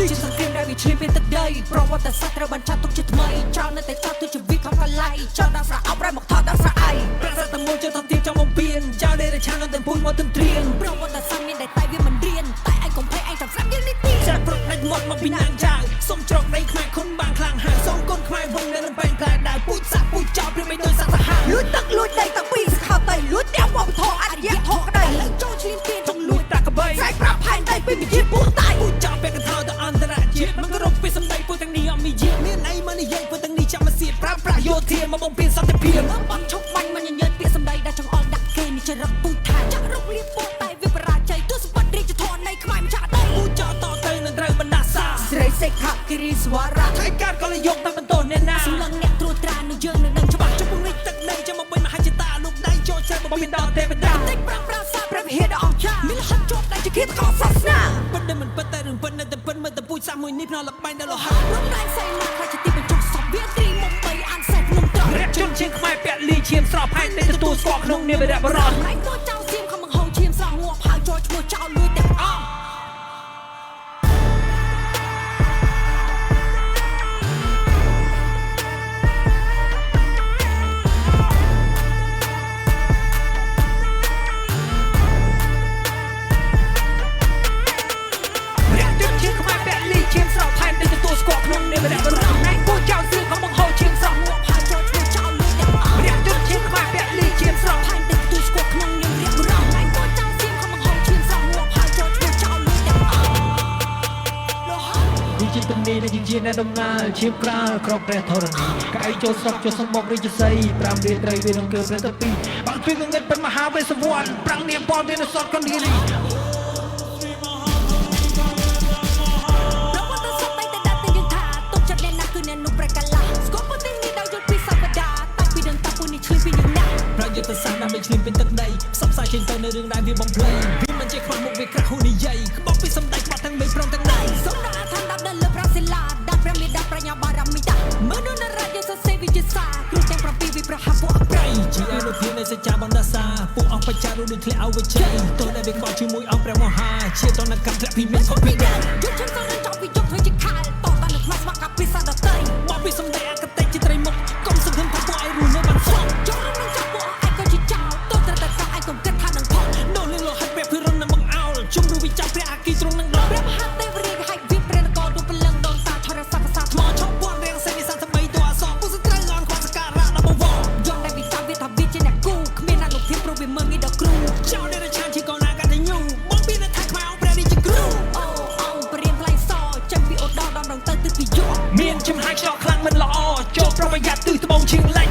ជាសង្គ្រាមដែលវាឈ្លានពានទឹកដីប្រវត្តិសាស្ត្រត្រូវបានចាត់ទុកជាថ្មីចោលនៅតែចោលទៅជាវិខំកលៃចោលដល់ស្រអប់រ៉ៃមកថតដល់ស្រអៃប្រាសាទតែមួយចូលទៅទៀងចង់បំពេញចោលដេរឆានទៅពុយមកទន្ទ្រានប្រវត្តិសាស្ត្រមានតែវាមិនរៀនតែឯងកុំភ័យឯងចាំស្រាប់យើងនេះទីស្រាប់ព្រឹកដាច់មាត់មកពីណាងចៅសុំច្រកដីខ្មែរខុនបានខ្លាំងហើយសូមកូនខ្មែរវងនៅនឹងបែងក្លាយដែរពូជសាក់ពូជចោលព្រាមមិនដូចសាក់សាហាវលួចទឹកលួចដីតាំងពីសខោតៃលួចទាំងវប្បធម៌អរិយធម៌ក្តីឡើងចូលឈ្លានពានចង់លួចតាក់កបីស្រែកប្រាប់ផែនដីពីវិជាពូតៃពូជចោលពេលកន្ធើទៅអន្តរជាតិមិនគោរពពីសម្ដីពូទាំងនេះអត់មានយាមានអីមកនិយាយពូទាំងនេះចាំមកសៀតប្រាប្រាយោធាមកបំពេញសន្តិភាពបាត់ឈប់បាញ់មិនញញើតពាក្យសម្ដីដែលចង់អល់ដាក់គេនេះជារកពូថាចាក់រុកលៀបពូតែវាបរាជ័យទស្សវត្សរាជធននៃខ្មែរម្ចាស់ដីពូចោលតទៅនឹងត្រូវបណ្ដាសាស្រីសេខៈគិរីសវរៈថ្ងៃការក៏លយកតាមបន្តអ្នកណាសម្លឹងអ្នកត្រួតត្រានឹងយើងនឹងច្បាស់ជុំពងនេះទឹកដីចាំមកវិញមហាចេតាលោកដៃចូលចែកបំពេញដល់ទេវតាតិចប្រាំប្រាសាព្រះវិហារដ៏អស្ចារ្យមានហិតជាប់ដៃជាគិតកោសាសនាពិតដែលមិនពិតតែរឿងពិតនៅតែពិតមើលតែពូជសាសមួយនេះភ្នំលបែងដល់លោហៈរំលែងសៃមកខ្លាចជាទីបញ្ចុះសពវាត្រីមុំបីអានសេះភ្នំត្រង់រយៈជនជាងខ្មែរពាក់លីឈាមស្រស់ផែនតែទទួលស្គាល់ក្នុងនាមវីរៈបរិសុទ្ធឯងមកចៅសៀមខំបង្ហូរឈាមស្រស់ងាប់ហើយចូលឈ្មោះចៅលួចទាំងអស់ជាអ្នកដំណើរឈាមក្រាលក្រោកព្រះធរណីកាយចូលស្រុកចូលសំបុករាជសី5រាត្រីវានឹងគឺព្រះតពីបាក់ពីងងឹតเป็นមហាវេសវ័នប្រាំងនាមពលមានសតកណ្ឌីរីយុទ្ធសាស្ត្រដើម្បីឈ្លានពានទឹកដីផ្សព្វផ្សាយចេញទៅនៅរឿងដែលវាបំភ្លៃវាមិនជាខ្វះមុខវាក្រាស់ហ៊ូនិយាយក្បោះពីសម្ដែងក្បត់ទាំងមេព្រមទាំងដៃសូមដាក់ថាដាប់ដល់លើប្រាសិលាដាក់ព្រះមេដាប្រាជ្ញាបារមីតាមនុស្សនរយុទ្ធសេវិជាសាគ្រូទាំង7វិប្រហាពួកអប្រៃជាអនុភាពនៃសច្ចាបណ្ដាសាពួកអង្គបច្ចារូដូចធ្លាក់អវជ័យទោះតែវាក៏ជាមួយអង្គព្រះមហាជាតនកម្មធ្លាក់ពីមានផុតពីដែរយុទ្ធជនទៅចង់ពីយុទ្ធធ្វើជាខាលតតានឹងខ្មាស់ស្វាក់កាពីសាដតៃមកពីសម្ដែងអកតេជាត្រីមុខកុំសង្ឃឹមថាពួកឯងរស់នៅបានសោះចូលនឹងចាប់ពួកជុំរូបវិចារព្រះអាគីត្រង់នឹងដល់ព្រះមហាទេវរាជហែកវិព្រះនគរទូពលឹងដងតាថរស័ព្ទភាសាថ្មឈប់ពាន់រៀងសេនីស័ក្តិ3តួអសរពុសត្រូវអនខ្វះសការៈដល់បវរយំដែលវិចារវាថាវាជាអ្នកគូគ្មានអនុភាពព្រោះវាមើងងាយដល់គ្រូចោលដែលឆានជាកូនណាកតញ្ញូបងពីនៅថៃខ្មែរអង្គព្រះរាជគ្រូអូអង្គព្រានថ្លៃសចេញពីឧត្តរដំរងទៅទិសពីយុមានចំហាយឆ្លងខ្លាំងមិនល្អចូលប្រវត្តិទិសត្បូងឈៀងឡៃ